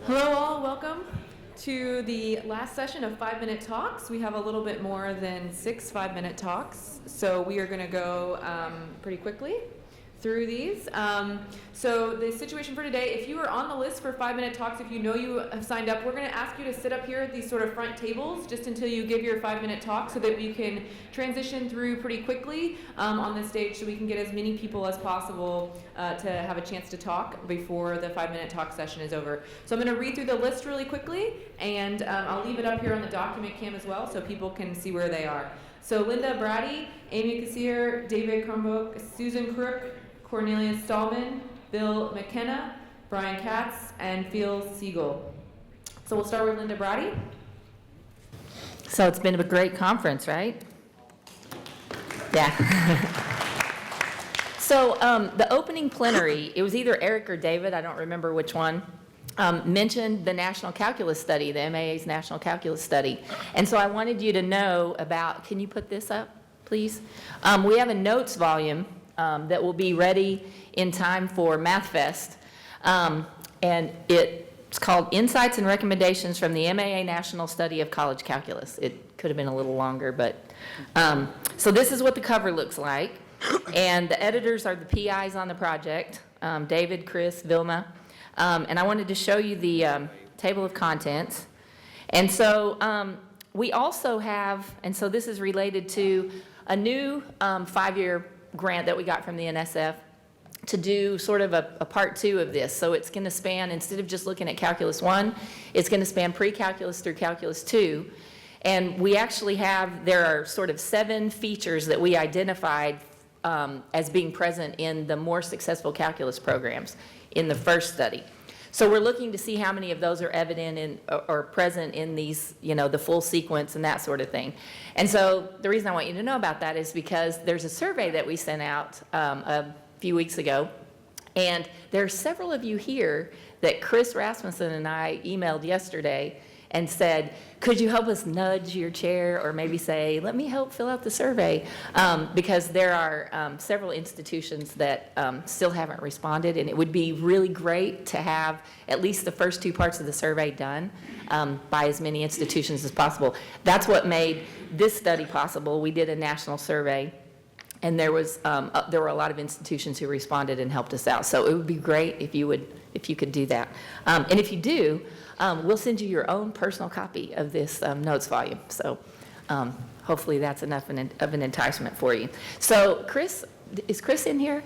Hello all, welcome to the last session of 5-minute talks. We have a little bit more than 6 5-minute talks, so we are going to go pretty quickly through these. So the situation for today, if you are on the list for 5-minute talks, if you know you have signed up, we're going to ask you to sit up here at these sort of front tables just until you give your 5-minute talk so that you can transition through pretty quickly on this stage so we can get as many people as possible to have a chance to talk before the 5-minute talk session is over. So I'm going to read through the list really quickly, and I'll leave it up here on the document cam as well so people can see where they are. So Linda Braddy, Amy Ksir, David Crook, Susan Crook, Cornelius Stallmann, Bill McKenna, Brian Katz, and Phil Segel. So we'll start with Linda Braddy. So it's been a great conference, right? Yeah. So the opening plenary, it was either Eric or David, I don't remember which one, mentioned the National Calculus Study, the MAA's National Calculus Study. And so I wanted you to know about, can you put this up, please? We have a notes volume that will be ready in time for MathFest. And it's called Insights and Recommendations from the MAA National Study of College Calculus. It could have been a little longer, but so this is what the cover looks like. And the editors are the PIs on the project, David, Chris, Vilma. And I wanted to show you the table of contents. And so we also have, and so this is related to a new 5-year grant that we got from the NSF to do sort of a part 2 of this. So it's going to span, instead of just looking at Calculus 1, it's going to span pre-calculus through Calculus 2. And we actually have, there are sort of 7 features that we identified as being present in the more successful calculus programs in the first study. So we're looking to see how many of those are evident in or present in these, you know, the full sequence and that sort of thing. And so the reason I want you to know about that is because there's a survey that we sent out a few weeks ago, and there are several of you here that Chris Rasmussen and I emailed yesterday and said, could you help us nudge your chair or maybe say, let me help fill out the survey, because there are several institutions that still haven't responded, and it would be really great to have at least the first 2 parts of the survey done by as many institutions as possible. That's what made this study possible. We did a national survey, and there were a lot of institutions who responded and helped us out. So it would be great if you could do that. And if you do, we'll send you your own personal copy of this notes volume. So hopefully that's enough of an enticement for you. So Chris, is Chris in here?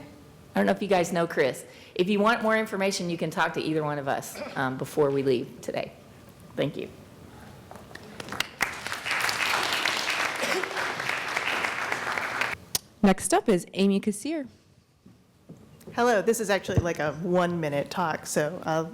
I don't know if you guys know Chris. If you want more information, you can talk to either one of us before we leave today. Thank you. Next up is Amy Ksir. Hello, this is actually like a 1-minute talk, so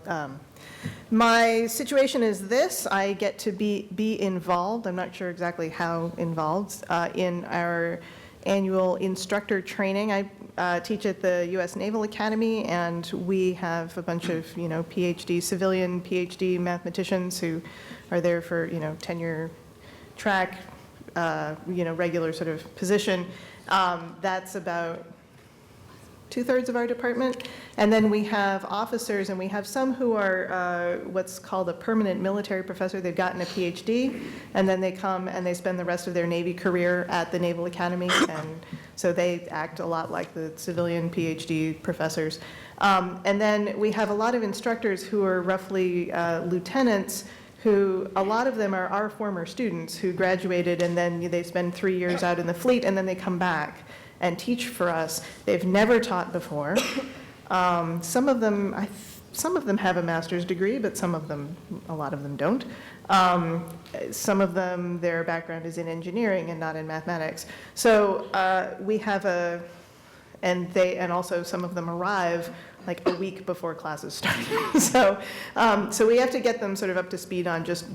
my situation is this. I get to be involved, I'm not sure exactly how involved, in our annual instructor training. I teach at the U.S. Naval Academy, and we have a bunch of, PhD, civilian PhD mathematicians who are there for, tenure track, regular sort of position. That's about 2/3 of our department. And then we have officers, and we have some who are what's called a permanent military professor. They've gotten a PhD, and then they come and they spend the rest of their Navy career at the Naval Academy, and so they act a lot like the civilian PhD professors. And then we have a lot of instructors who are roughly lieutenants, who a lot of them are our former students who graduated, and then they spend 3 years out in the fleet, and then they come back and teach for us. They've never taught before. Some of them have a master's degree, but a lot of them don't. Some of them, their background is in engineering and not in mathematics. So we have and also some of them arrive like a week before classes start. So we have to get them sort of up to speed on just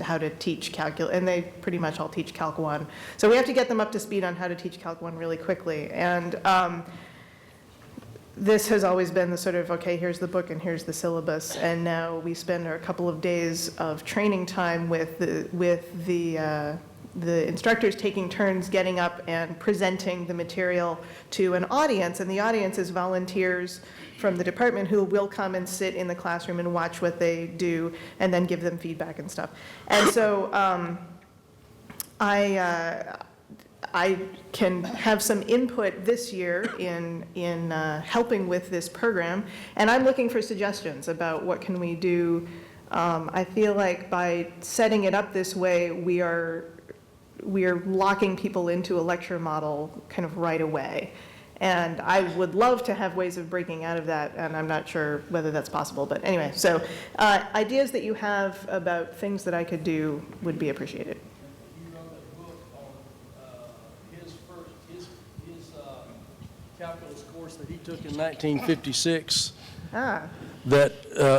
how to teach calculus, and they pretty much all teach Calc 1. So we have to get them up to speed on how to teach Calc 1 really quickly. And this has always been the sort of, okay, here's the book and here's the syllabus, and now we spend a couple of days of training time with the the instructors taking turns getting up and presenting the material to an audience, and the audience is volunteers from the department who will come and sit in the classroom and watch what they do and then give them feedback and stuff. And so I can have some input this year in helping with this program, and I'm looking for suggestions about what can we do. I feel like by setting it up this way, we are locking people into a lecture model kind of right away. And I would love to have ways of breaking out of that, and I'm not sure whether that's possible. But anyway, so ideas that you have about things that I could do would be appreciated. You wrote a book on his calculus course that he took in 1956 that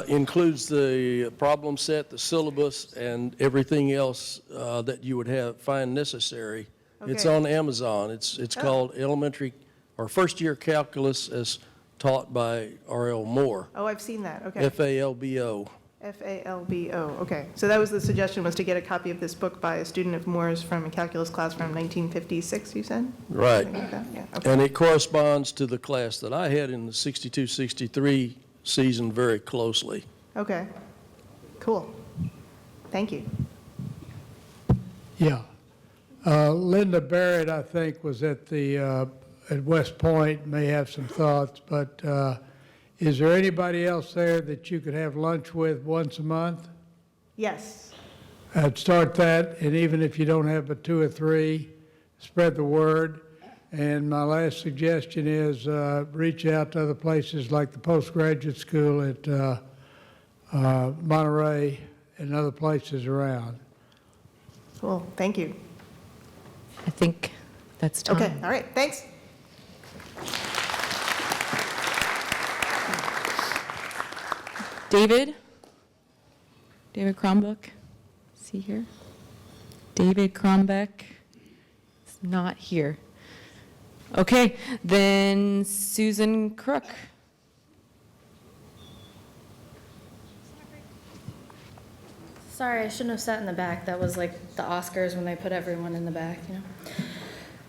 includes the problem set, the syllabus, and everything else that you would find necessary. Okay. It's on Amazon. It's called Elementary or First Year Calculus as taught by R.L. Moore. Oh, I've seen that. Okay. F-A-L-B-O. F-A-L-B-O. Okay. So that was the suggestion, was to get a copy of this book by a student of Moore's from a calculus class from 1956, you said? Right. Something like that? Yeah. Okay. And it corresponds to the class that I had in the 62-63 season very closely. Okay. Cool. Thank you. Yeah. Linda Barrett, I think, was at the at West Point, may have some thoughts, but is there anybody else there that you could have lunch with once a month? Yes. I'd start that, and even if you don't have but 2 or 3, spread the word. And my last suggestion is reach out to other places like the postgraduate school at Monterey and other places around. Cool. Thank you. I think that's time. Okay. All right. Thanks. David Crombeck, is he here? David Crombeck is not here. Okay, then Susan Crook. Sorry, I shouldn't have sat in the back. That was like the Oscars when they put everyone in the back, you know.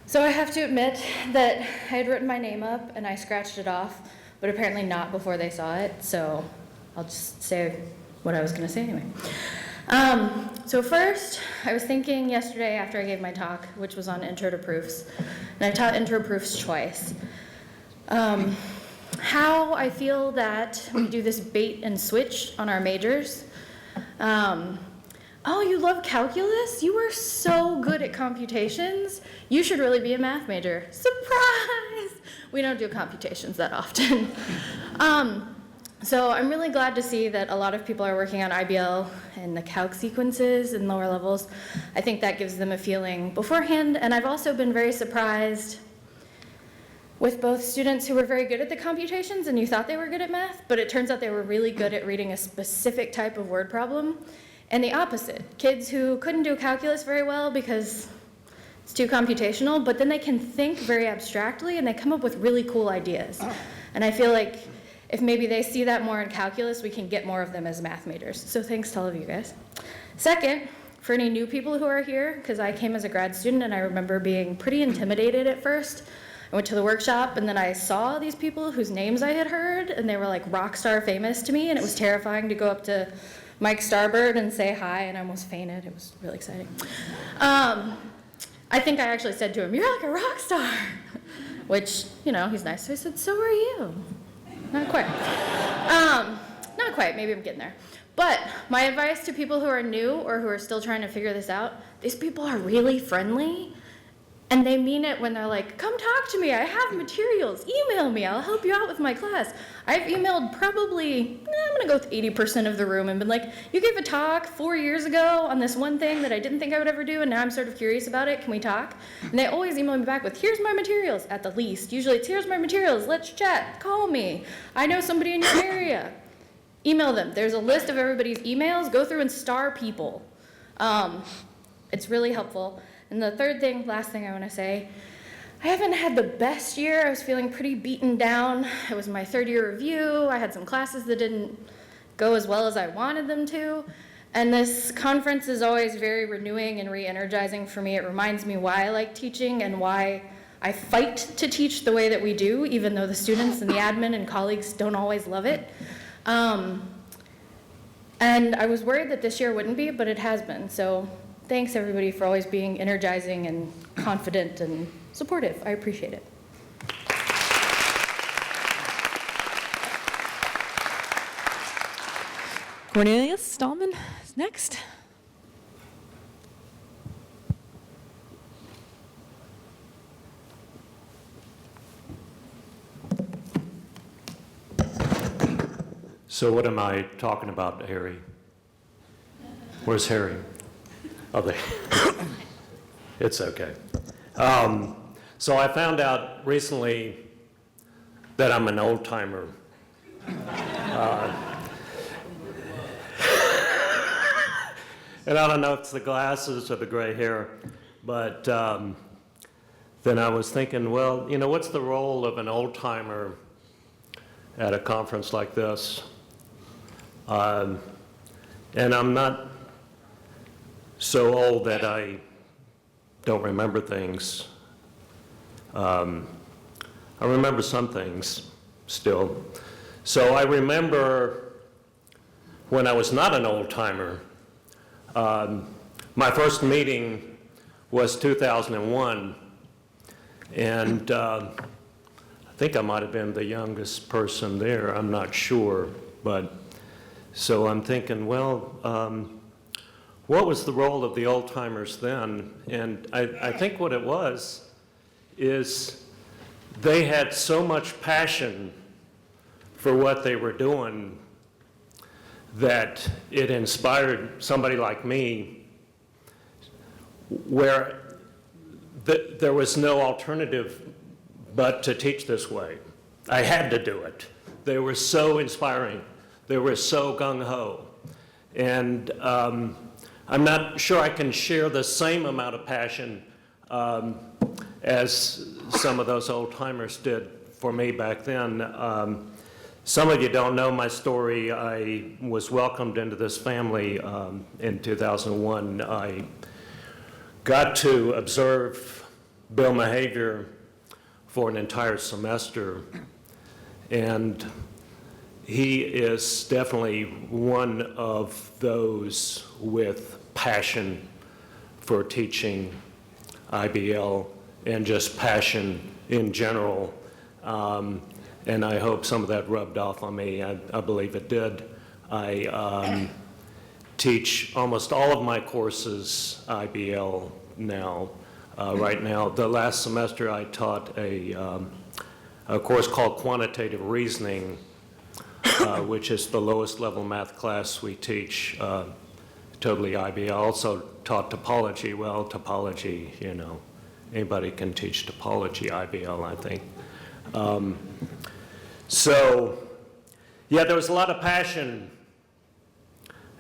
So I have to admit that I had written my name up and I scratched it off, but apparently not before they saw it, so I'll just say what I was going to say anyway. So first, I was thinking yesterday after I gave my talk, which was on intro to proofs, and I taught intro proofs twice, how I feel that we do this bait and switch on our majors. Oh, you love calculus? You are so good at computations. You should really be a math major. Surprise! We don't do computations that often. So I'm really glad to see that a lot of people are working on IBL and the calc sequences in lower levels. I think that gives them a feeling beforehand, and I've also been very surprised with both students who were very good at the computations and you thought they were good at math, but it turns out they were really good at reading a specific type of word problem, and the opposite. Kids who couldn't do calculus very well because it's too computational, but then they can think very abstractly and they come up with really cool ideas. And I feel like if maybe they see that more in calculus, we can get more of them as math majors. So thanks to all of you guys. Second, for any new people who are here, because I came as a grad student and I remember being pretty intimidated at first. I went to the workshop and then I saw these people whose names I had heard and they were like rock star famous to me, and it was terrifying to go up to Mike Starbird and say hi, and I almost fainted. It was really exciting. I think I actually said to him, "You're like a rock star," which, you know, he's nice. So I said, "So are you." Not quite. Not quite, maybe I'm getting there. But my advice to people who are new or who are still trying to figure this out, these people are really friendly. And they mean it when they're like, "Come talk to me, I have materials, email me, I'll help you out with my class." I've emailed probably, I'm gonna go with 80% of the room and been like, "You gave a talk 4 years ago on this one thing that I didn't think I would ever do, and now I'm sort of curious about it, can we talk?" And they always email me back with, "Here's my materials," at the least. Usually it's, "Here's my materials, let's chat, call me. I know somebody in your area." Email them. There's a list of everybody's emails. Go through and star people. It's really helpful. And the third thing, last thing I want to say, I haven't had the best year. I was feeling pretty beaten down. It was my third year review. I had some classes that didn't go as well as I wanted them to. And this conference is always very renewing and re-energizing for me. It reminds me why I like teaching and why I fight to teach the way that we do, even though the students and the admin and colleagues don't always love it. And I was worried that this year wouldn't be, but it has been. So thanks everybody for always being energizing and confident and supportive. I appreciate it. Cornelius Stallmann is next. So what am I talking about, Harry? Where's Harry? Oh, there. It's okay. So I found out recently that I'm an old timer. And I don't know if it's the glasses or the gray hair, but then I was thinking, well, you know, what's the role of an old timer at a conference like this? And I'm not so old that I don't remember things. I remember some things still. So I remember when I was not an old timer, my first meeting was 2001, and I think I might have been the youngest person there, I'm not sure, but so I'm thinking, well, what was the role of the old timers then? And I think what it was is they had so much passion for what they were doing that it inspired somebody like me where there was no alternative but to teach this way. I had to do it. They were so inspiring. They were so gung-ho. And I'm not sure I can share the same amount of passion as some of those old timers did for me back then. Some of you don't know my story. I was welcomed into this family in 2001. I got to observe Bill behavior for an entire semester, and he is definitely one of those with passion for teaching IBL and just passion in general. And I hope some of that rubbed off on me. I believe it did. I teach almost all of my courses IBL now. Right now, the last semester I taught a course called Quantitative Reasoning, which is the lowest level math class we teach, totally IBL. I also taught topology. Well, topology, you know, anybody can teach topology IBL, I think. So, yeah, there was a lot of passion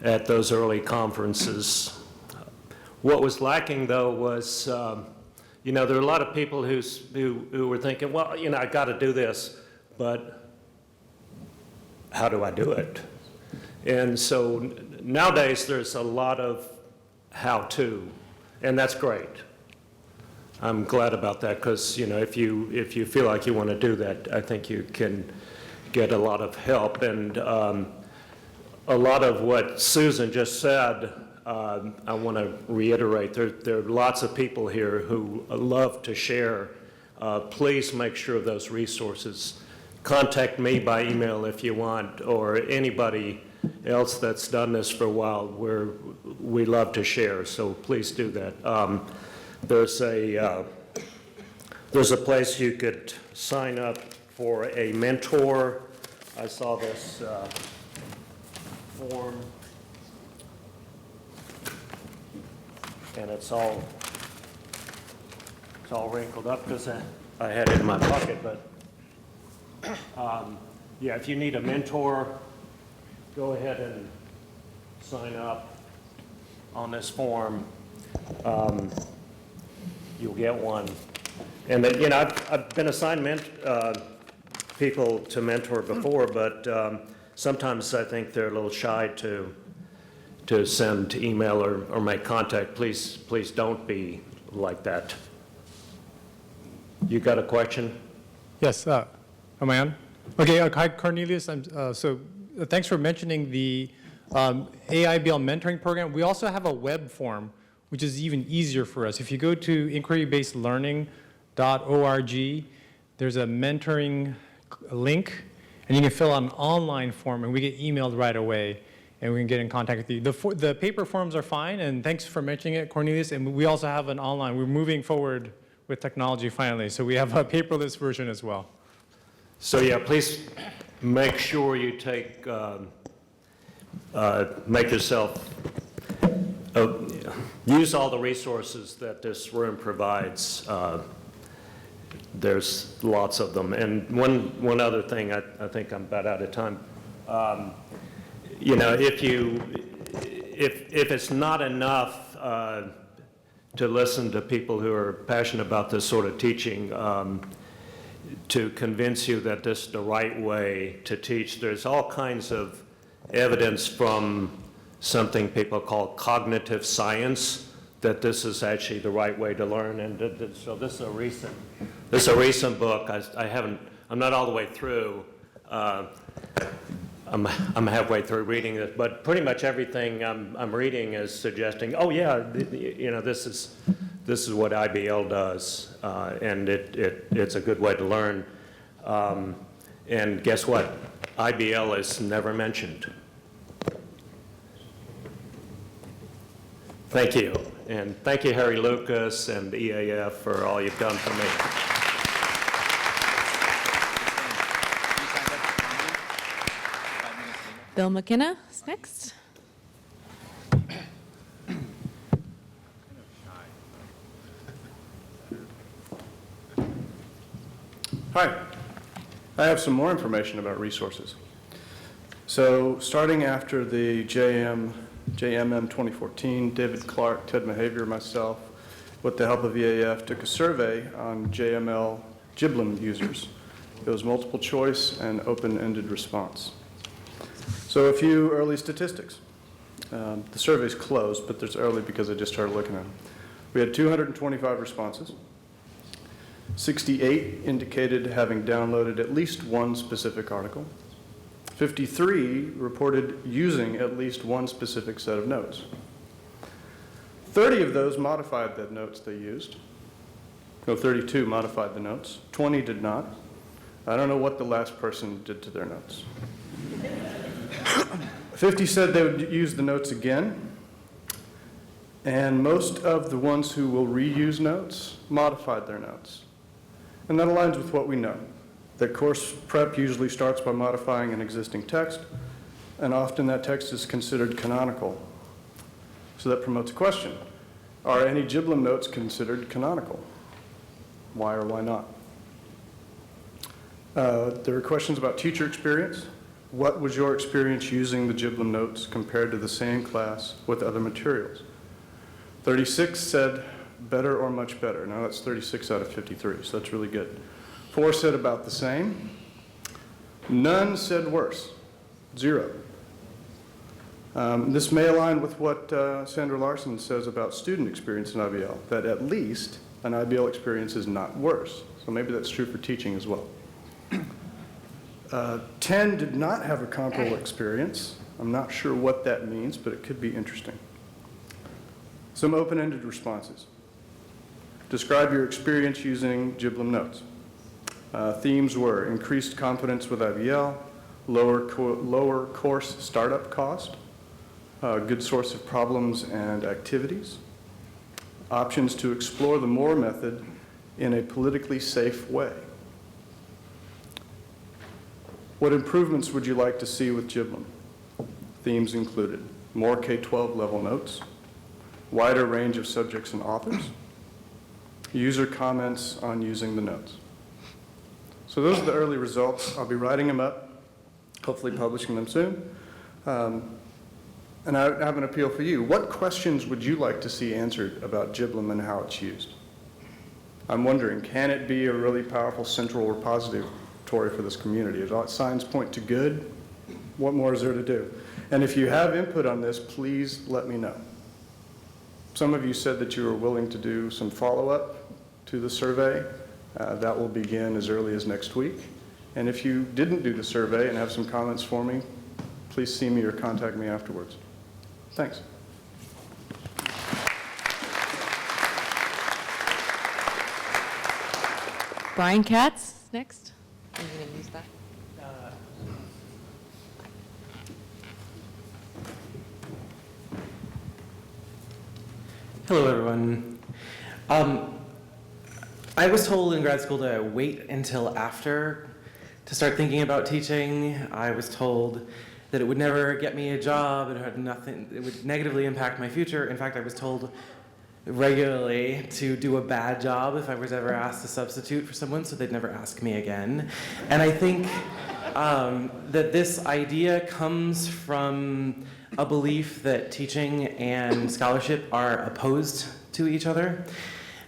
at those early conferences. What was lacking, though, was, you know, there were a lot of people who were thinking, well, you know, I got to do this, but how do I do it? And so nowadays there's a lot of how-to, and that's great. I'm glad about that because, you know, if you feel like you want to do that, I think you can get a lot of help. And a lot of what Susan just said, I want to reiterate. There are lots of people here who love to share. Please make sure of those resources. Contact me by email if you want, or anybody else that's done this for a while. We love to share, so please do that. There's a place you could sign up for a mentor. I saw this form, and it's all wrinkled up because I had it in my pocket. But yeah, if you need a mentor, go ahead and sign up on this form. You'll get one. And then, you know, I've been assigned people to mentor before, but sometimes I think they're a little shy to to send email or make contact, please don't be like that. You got a question? Yes, am I on? Okay, hi Cornelius. Thanks for mentioning the AIBL mentoring program. We also have a web form, which is even easier for us. If you go to inquirybasedlearning.org, there's a mentoring link, and you can fill out an online form, and we get emailed right away, and we can get in contact with you. The paper forms are fine, and thanks for mentioning it, Cornelius. And we also have an online. We're moving forward with technology finally, so we have a paperless version as well. So yeah, please make sure you take, make yourself, use all the resources that this room provides. There's lots of them. And one other thing, I think I'm about out of time. You know, if it's not enough to listen to people who are passionate about this sort of teaching, to convince you that this is the right way to teach, there's all kinds of evidence from something people call cognitive science that this is actually the right way to learn. And so this is a recent book. I'm not all the way through. I'm halfway through reading it, but pretty much everything I'm reading is suggesting, oh yeah, you know, this is what IBL does, and it's a good way to learn. And guess what? IBL is never mentioned. Thank you. And thank you, Harry Lucas and EAF, for all you've done for me. Bill McKenna is next. Hi. I have some more information about resources. So starting after the JMM 2014, David Clark, Ted Mahavier, myself, with the help of EAF, took a survey on JML GIBLM users. It was multiple choice and open-ended response. So a few early statistics. The survey's closed, but there's early because I just started looking at them. We had 225 responses. 68 indicated having downloaded at least one specific article. 53 reported using at least one specific set of notes. 30 of those modified the notes they used. No, 32 modified the notes. 20 did not. I don't know what the last person did to their notes. 50 said they would use the notes again. And most of the ones who will reuse notes modified their notes. And that aligns with what we know, that course prep usually starts by modifying an existing text, and often that text is considered canonical. So that promotes a question. Are any GIBLM notes considered canonical? Why or why not? There are questions about teacher experience. What was your experience using the GIBLM notes compared to the same class with other materials? 36 said better or much better. Now that's 36 out of 53, so that's really good. 4 said about the same. None said worse. 0. This may align with what Sandra Larson says about student experience in IBL, that at least an IBL experience is not worse. So maybe that's true for teaching as well. 10 did not have a comparable experience. I'm not sure what that means, but it could be interesting. Some open-ended responses. Describe your experience using GIBLM notes. Themes were increased confidence with IBL, lower course startup cost, good source of problems and activities, options to explore the MORE method in a politically safe way. What improvements would you like to see with GIBLM? Themes included more K-12 level notes, wider range of subjects and authors, user comments on using the notes. So those are the early results. I'll be writing them up, hopefully publishing them soon. And I have an appeal for you. What questions would you like to see answered about GIBLM and how it's used? I'm wondering, can it be a really powerful central repository for this community? If all signs point to good, what more is there to do? And if you have input on this, please let me know. Some of you said that you were willing to do some follow-up to the survey. That will begin as early as next week. And if you didn't do the survey and have some comments for me, please see me or contact me afterwards. Thanks. Brian Katz, next. Are you going to use that? Hello, everyone. I was told in grad school to wait until after to start thinking about teaching. I was told that it would never get me a job, it would negatively impact my future. In fact, I was told regularly to do a bad job if I was ever asked to substitute for someone, so they'd never ask me again. And I think that this idea comes from a belief that teaching and scholarship are opposed to each other.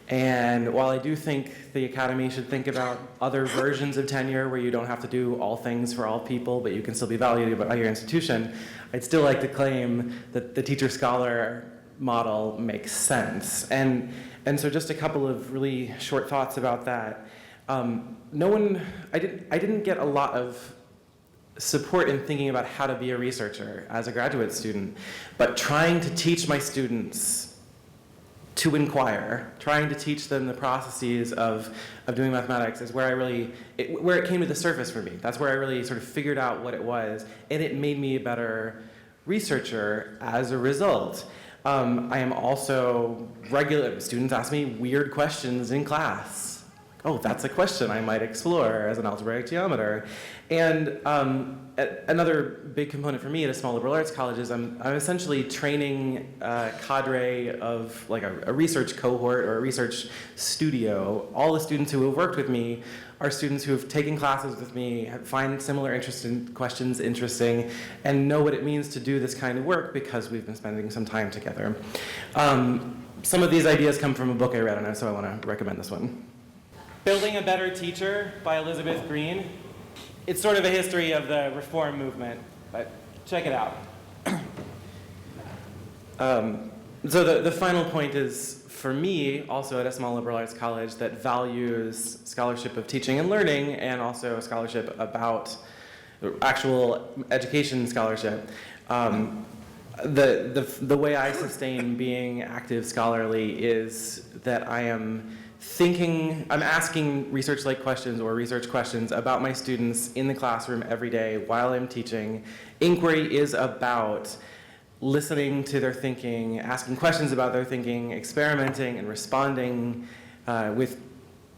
And while I do think the academy should think about other versions of tenure where you don't have to do all things for all people, but you can still be valued by your institution, I'd still like to claim that the teacher-scholar model makes sense. And so just a couple of really short thoughts about that. I didn't get a lot of support in thinking about how to be a researcher as a graduate student, but trying to teach my students to inquire, trying to teach them the processes of doing mathematics is where where it came to the surface for me. That's where I really sort of figured out what it was, and it made me a better researcher as a result. I am also students ask me weird questions in class. Oh, that's a question I might explore as an algebraic geometer. And another big component for me at a small liberal arts college is I'm essentially training a cadre of like a research cohort or a research studio. All the students who have worked with me are students who have taken classes with me, find similar questions interesting, and know what it means to do this kind of work because we've been spending some time together. Some of these ideas come from a book I read, and so I want to recommend this one. Building a Better Teacher by Elizabeth Green. It's sort of a history of the reform movement, but check it out. So the final point is, for me, also at a small liberal arts college that values scholarship of teaching and learning and also a scholarship about actual education scholarship, the way I sustain being active scholarly is that I'm asking research-like questions or research questions about my students in the classroom every day while I'm teaching. Inquiry is about listening to their thinking, asking questions about their thinking, experimenting and responding with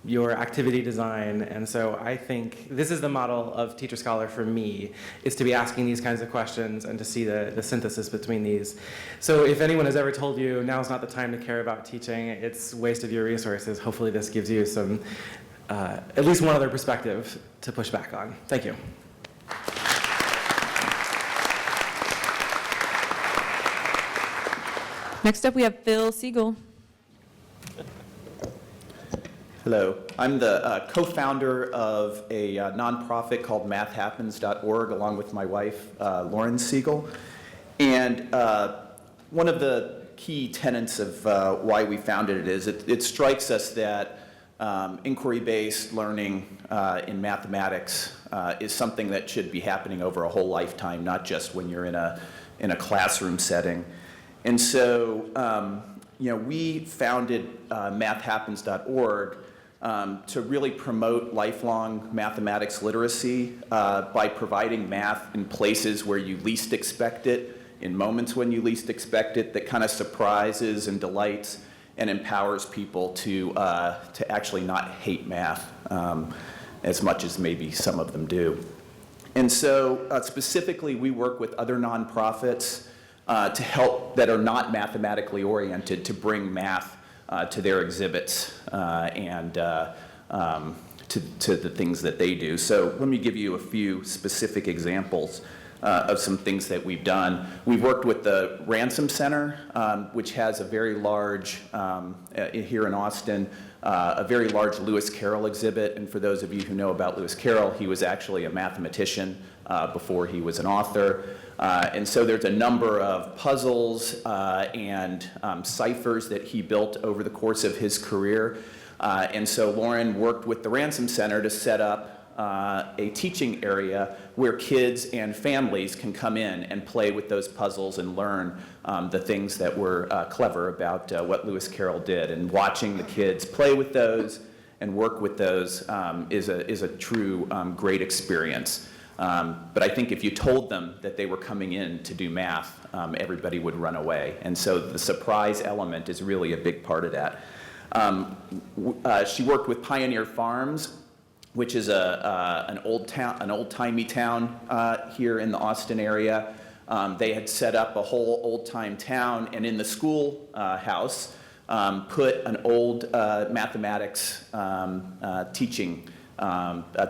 your activity design. And so I think this is the model of teacher-scholar for me, is to be asking these kinds of questions and to see the synthesis between these. So if anyone has ever told you now's not the time to care about teaching, it's a waste of your resources, hopefully this gives you some, at least one other perspective to push back on. Thank you. Next up, we have Phil Segel. Hello, I'm the co-founder of a nonprofit called mathhappens.org along with my wife, Lauren Segel. And one of the key tenets of why we founded it is it strikes us that inquiry-based learning in mathematics is something that should be happening over a whole lifetime, not just when you're in a classroom setting. And so, we founded mathhappens.org to really promote lifelong mathematics literacy by providing math in places where you least expect it, in moments when you least expect it, that kind of surprises and delights and empowers people to actually not hate math as much as maybe some of them do. And so specifically, we work with other nonprofits to help that are not mathematically oriented to bring math to their exhibits and to the things that they do. So let me give you a few specific examples of some things that we've done. We've worked with the Ransom Center, which has a very large, here in Austin, a very large Lewis Carroll exhibit. And for those of you who know about Lewis Carroll, he was actually a mathematician before he was an author. And so there's a number of puzzles and ciphers that he built over the course of his career. And so Lauren worked with the Ransom Center to set up a teaching area where kids and families can come in and play with those puzzles and learn the things that were clever about what Lewis Carroll did. And watching the kids play with those and work with those is a true great experience. But I think if you told them that they were coming in to do math, everybody would run away. And so the surprise element is really a big part of that. She worked with Pioneer Farms, which is an old-timey town here in the Austin area. They had set up a whole old-time town, and in the school house, put an old mathematics teaching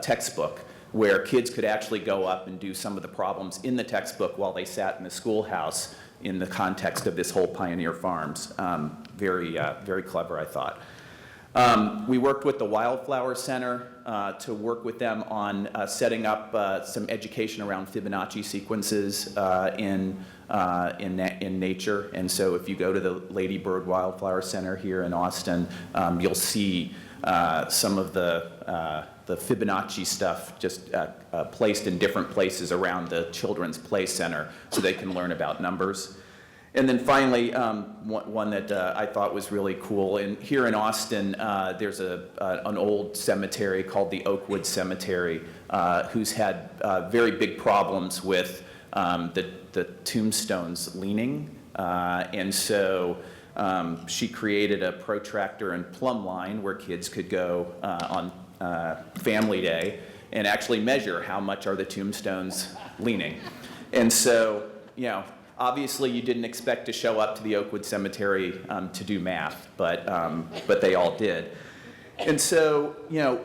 textbook where kids could actually go up and do some of the problems in the textbook while they sat in the schoolhouse in the context of this whole Pioneer Farms. Very clever, I thought. We worked with the Wildflower Center to work with them on setting up some education around Fibonacci sequences in nature. And so if you go to the Lady Bird Wildflower Center here in Austin, you'll see some of the Fibonacci stuff just placed in different places around the Children's Play Center so they can learn about numbers. And then finally, one that I thought was really cool, and here in Austin, there's an old cemetery called the Oakwood Cemetery, who's had very big problems with the tombstones leaning. And so she created a protractor and plumb line where kids could go on Family Day and actually measure how much are the tombstones leaning. And so, you know, obviously you didn't expect to show up to the Oakwood Cemetery to do math, but they all did. And so, you know,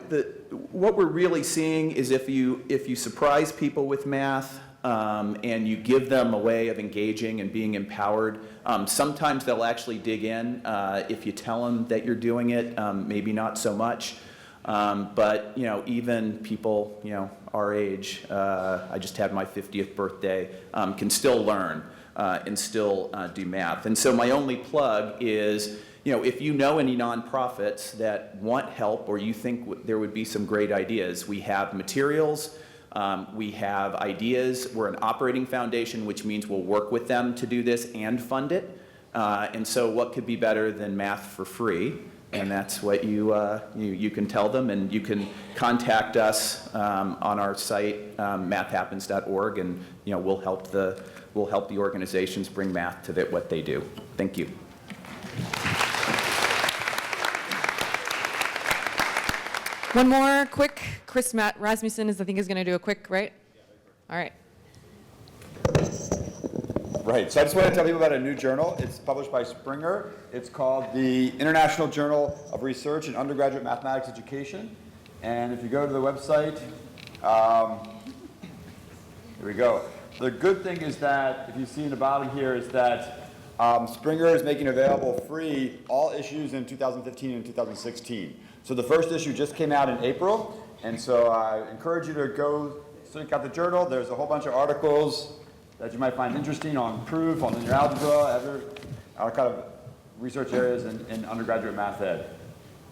what we're really seeing is if you surprise people with math and you give them a way of engaging and being empowered, sometimes they'll actually dig in. If you tell them that you're doing it, maybe not so much. But, you know, even people, you know, our age, I just had my 50th birthday, can still learn and still do math. And so my only plug is, you know, if you know any nonprofits that want help or you think there would be some great ideas, we have materials, we have ideas. We're an operating foundation, which means we'll work with them to do this and fund it. And so what could be better than math for free? And that's what you can tell them, and you can contact us on our site, mathhappens.org, and you know we'll help the organizations bring math to what they do. Thank you. One more quick. Chris Rasmussen is going to do a quick, right? All right. Right, so I just want to tell people about a new journal. It's published by Springer. It's called the International Journal of Research in Undergraduate Mathematics Education. And if you go to the website, here we go. The good thing is that, if you see in the bottom here, is that Springer is making available free all issues in 2015 and 2016. So the first issue just came out in April, and so I encourage you to go check out the journal. There's a whole bunch of articles that you might find interesting on proof, on linear algebra, other kind of research areas in undergraduate math ed.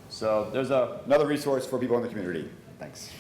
So there's another resource for people in the community. Thanks.